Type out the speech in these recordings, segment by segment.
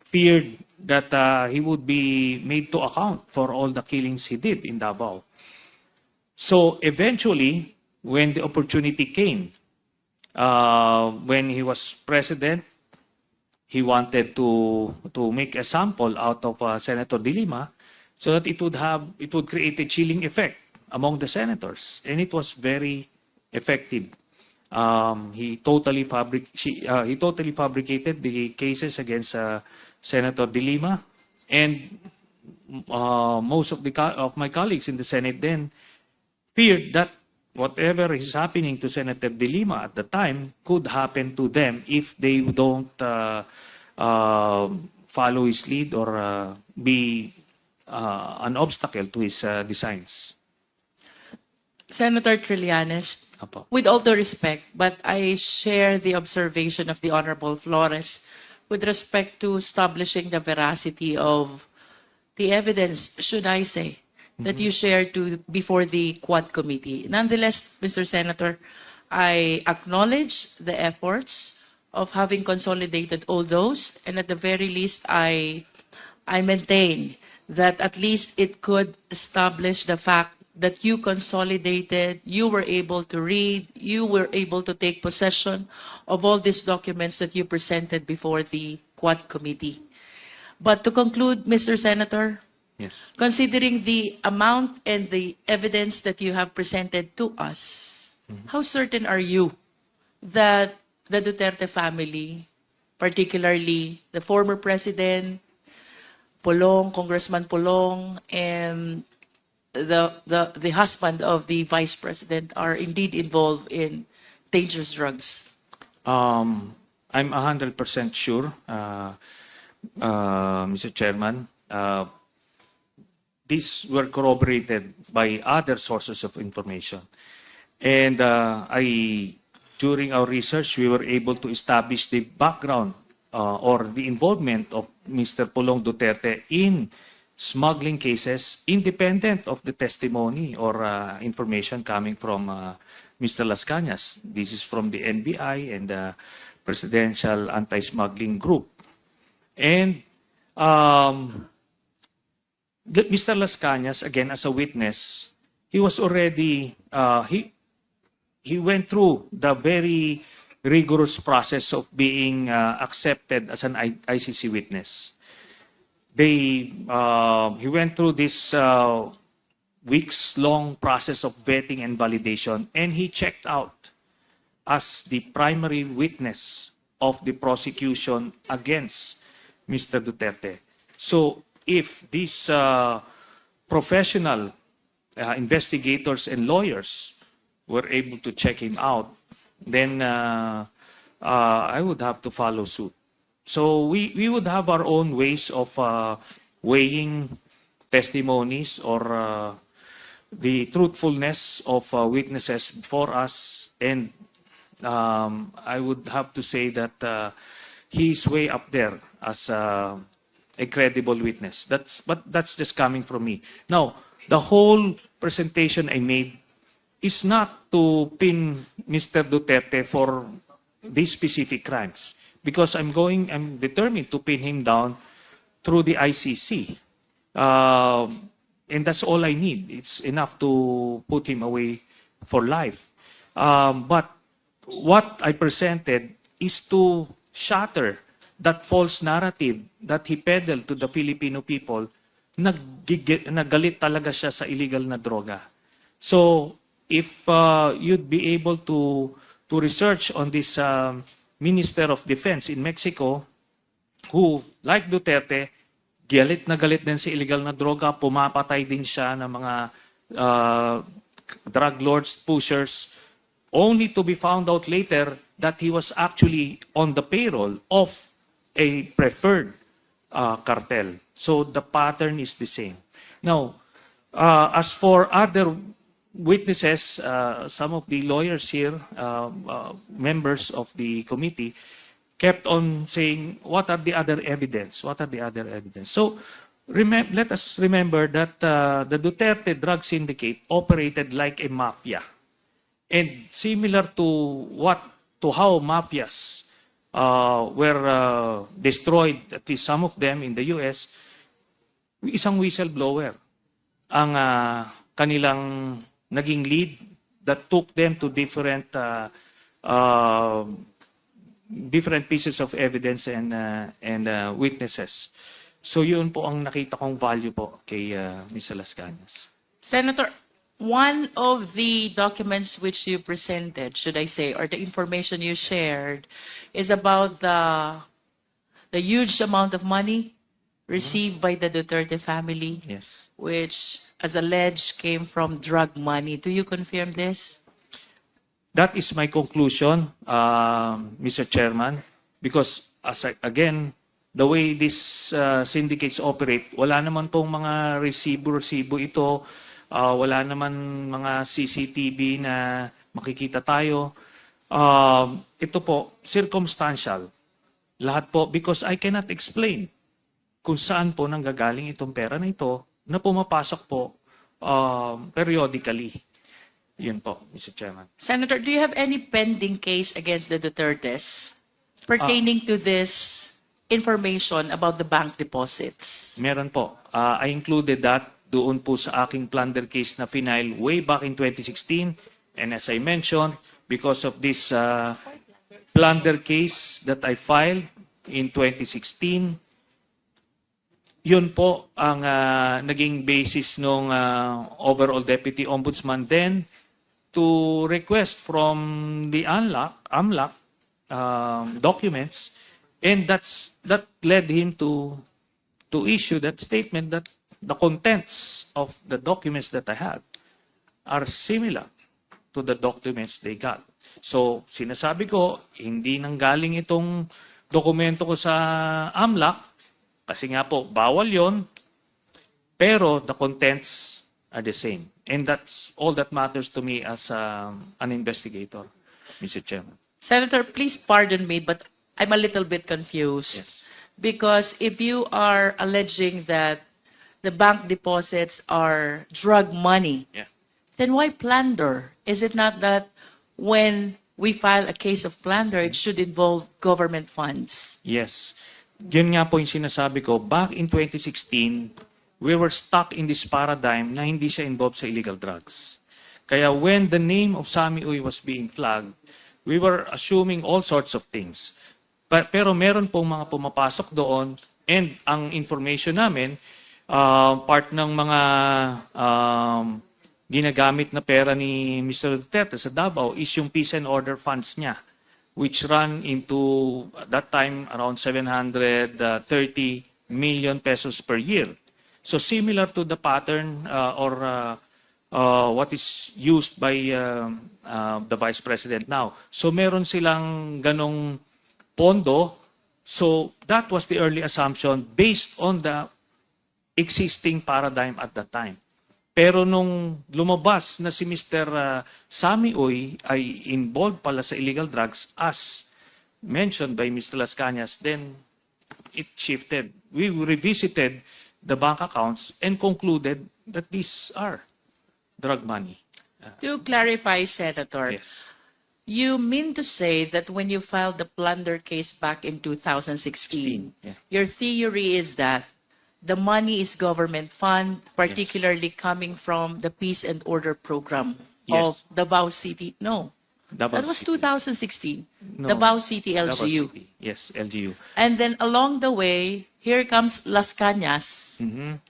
feared that he would be made to account for all the killings he did in Davao. So eventually, when the opportunity came, when he was president, he wanted to make a sample out of Senator De Lima so that it would create a chilling effect among the senators, and it was very effective. He totally fabricated the cases against Senator De Lima, and most of my colleagues in the Senate then feared that whatever is happening to Senator De Lima at the time could happen to them if they don't follow his lead or be an obstacle to his designs. Senator Trillanes, Apo. with all due respect, but I share the observation of the Honorable Flores with respect to establishing the veracity of the evidence, should I say, that you shared before the Quad Committee. Nonetheless, Mr. Senator, I acknowledge the efforts of having consolidated all those, and at the very least, I maintain that at least it could establish the fact that you consolidated, you were able to read, you were able to take possession of all these documents that you presented before the Quad Committee. But to conclude, Mr. Senator, Yes. considering the amount and the evidence that you have presented to us, how certain are you that the Duterte family, particularly the former president, Polong, Congressman Polong, and the husband of the vice president are indeed involved in dangerous drugs? I'm 100% sure, Mr. Chairman. These were corroborated by other sources of information. And during our research, we were able to establish the background or the involvement of Mr. Polong Duterte in smuggling cases independent of the testimony or information coming from Mr. Las Cañas. This is from the NBI and the Presidential Anti-Smuggling Group. And Mr. Las Cañas, again, as a witness, he was already, he went through the very rigorous process of being accepted as an ICC witness. He went through this weeks-long process of vetting and validation, and he checked out as the primary witness of the prosecution against Mr. Duterte. So if these professional investigators and lawyers were able to check him out, then I would have to follow suit. So we would have our own ways of weighing testimonies or the truthfulness of witnesses before us. And I would have to say that he's way up there as a credible witness. But that's just coming from me. Now, the whole presentation I made is not to pin Mr. Duterte for these specific crimes, because I'm determined to pin him down through the ICC. And that's all I need. It's enough to put him away for life. But what I presented is to shatter that false narrative that he peddled to the Filipino people. Nagalit talaga siya sa illegal na droga. So if you'd be able to research on this Minister of Defense in Mexico, who, like Duterte, galit na galit din sa illegal na droga, pumapatay din siya ng mga drug lords, pushers, only to be found out later that he was actually on the payroll of a preferred cartel. So the pattern is the same. Now, as for other witnesses, some of the lawyers here, members of the committee, kept on saying, what are the other evidence? What are the other evidence? So let us remember that the Duterte drug syndicate operated like a mafia. And similar to how mafias were destroyed, at least some of them in the US, isang whistleblower ang kanilang naging lead that took them to different pieces of evidence and witnesses. So yun po ang nakita kong value po kay Mr. Las Cañas. Senator, one of the documents which you presented, should I say, or the information you shared, is about the huge amount of money received by the Duterte family, Yes. which, as alleged, came from drug money. Do you confirm this? That is my conclusion, Mr. Chairman, because again, the way these syndicates operate, wala naman pong mga resibo ito, wala naman mga CCTV na makikita tayo. Ito po, circumstantial. Lahat po, because I cannot explain kung saan po nanggagaling itong pera na ito na pumapasok po periodically. Yun po, Mr. Chairman. Senator, do you have any pending case against the Dutertes pertaining to this information about the bank deposits? Meron po. I included that doon po sa aking plunder case na final way back in 2016. And as I mentioned, because of this plunder case that I filed in 2016, yun po ang naging basis ng overall Deputy Ombudsman then to request from the AMLAC documents, and that led him to issue that statement that the contents of the documents that I had are similar to the documents they got. So, sinasabi ko, hindi nanggaling itong dokumento ko sa AMLAC, kasi nga po, bawal yon, pero the contents are the same. And that's all that matters to me as an investigator, Mr. Chairman. Senator, please pardon me, but I'm a little bit confused. Yes. Because if you are alleging that the bank deposits are drug money, Yeah. then why plunder? Is it not that when we file a case of plunder, it should involve government funds? Yes. Yun nga po yung sinasabi ko. Back in 2016, we were stuck in this paradigm na hindi siya involved sa illegal drugs. Kaya when the name of Sammy Uy was being flagged, we were assuming all sorts of things. Pero meron pong mga pumapasok doon, and ang information namin, part ng mga ginagamit na pera ni Mr. Duterte sa Davao is yung peace and order funds niya, which run into, at that time, around 730 million pesos per year. So similar to the pattern or what is used by the Vice President now. So meron silang ganong pondo. So that was the early assumption based on the existing paradigm at that time. Pero nung lumabas na si Mr. Sammy Uy ay involved pala sa illegal drugs as mentioned by Mr. Las Cañas, then it shifted. We revisited the bank accounts and concluded that these are drug money. To clarify, Senator, Yes. you mean to say that when you filed the plunder case back in 2016, Yeah. your theory is that the money is government fund, particularly coming from the Peace and Order Program of Yes. Davao City? No, Davao that was City. 2016. No. Davao City Davao LGU. City. Yes, LGU. And then along the way, here comes Las Cañas.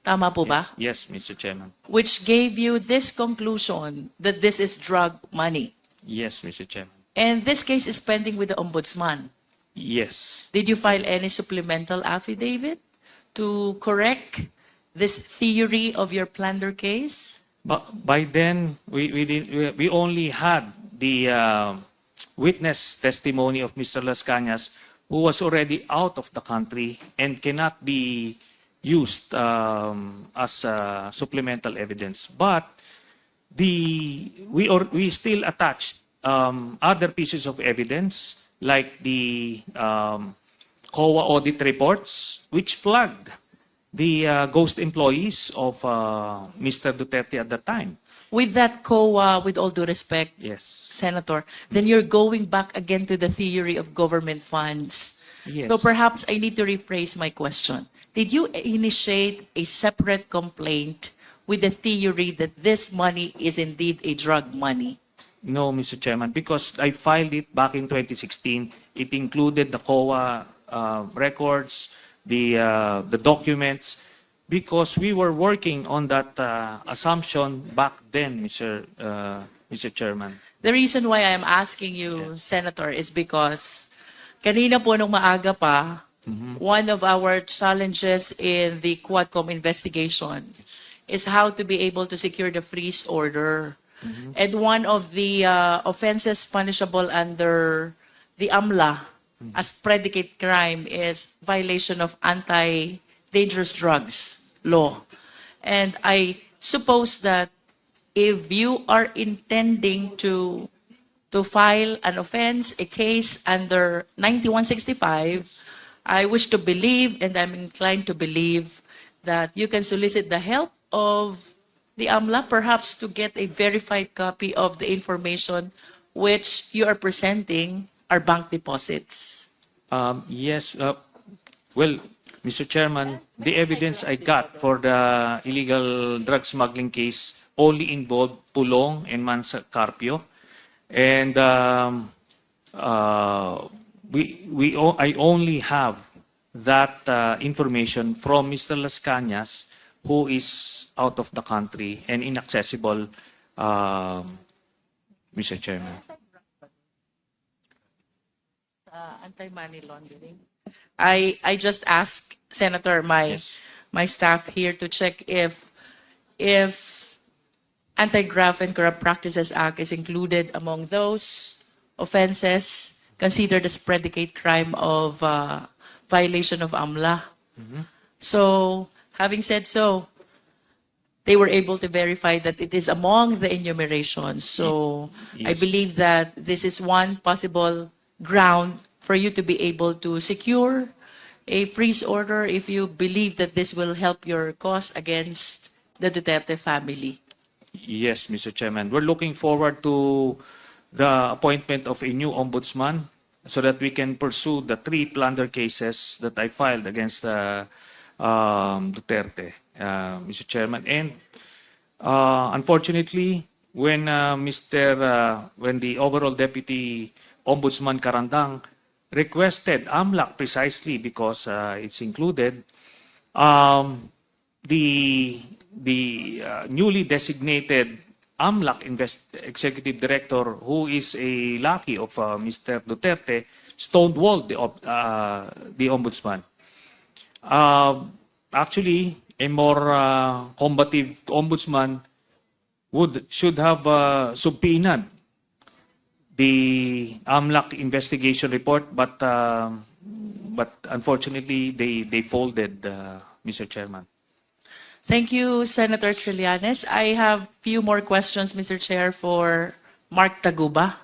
Tama po ba? Yes, Mr. Chairman. Which gave you this conclusion that this is drug money. Yes, Mr. Chairman. And this case is pending with the Ombudsman. Yes. Did you file any supplemental affidavit to correct this theory of your plunder case? But by then, we only had the witness testimony of Mr. Las Cañas, who was already out of the country and cannot be used as supplemental evidence. But we still attached other pieces of evidence like the COA audit reports, which flagged the ghost employees of Mr. Duterte at that time. with that COA, with all due respect, Yes. Senator, then you're going back again to the theory of government funds. Yes. So perhaps I need to rephrase my question. Did you initiate a separate complaint with the theory that this money is indeed a drug money? No, Mr. Chairman, because I filed it back in 2016. It included the COA records, the documents, because we were working on that assumption back then, Mr. Chairman. The reason why I'm asking you, Senator, is because kanina po nung maaga pa, one of our challenges in the Quadcom investigation is how to be able to secure the freeze order. And one of the offenses punishable under the AMLA as predicate crime is violation of anti-dangerous drugs law. And I suppose that if you are intending to file an offense, a case under 9165, I wish to believe, and I'm inclined to believe, that you can solicit the help of the AMLA, perhaps to get a verified copy of the information which you are presenting are bank deposits. Yes. Well, Mr. Chairman, the evidence I got for the illegal drug smuggling case only involved Pulong and Mansa Carpio. And I only have that information from Mr. Las Cañas, who is out of the country and inaccessible, Mr. Chairman. Anti-money laundering. I just asked, Senator, my staff here to check if Anti-Graft and Corrupt Practices Act is included among those offenses considered as predicate crime of violation of AMLA. So, having said so, they were able to verify that it is among the enumerations. So, I Yes. believe that this is one possible ground for you to be able to secure a freeze order if you believe that this will help your cause against the Duterte family. Yes, Mr. Chairman. We're looking forward to the appointment of a new ombudsman so that we can pursue the 3 plunder cases that I filed against Duterte, Mr. Chairman. And unfortunately, when when the overall Deputy Ombudsman Karandang requested AMLAC precisely because it's included, the newly designated AMLAC Executive Director, who is a lackey of Mr. Duterte, stonewalled the Ombudsman. Actually, a more combative Ombudsman should have subpoenaed the AMLAC investigation report, but unfortunately they folded, Mr. Chairman. Thank you, Senator Trillanes. I have few more questions, Mr. Chair, for Mark Taguba.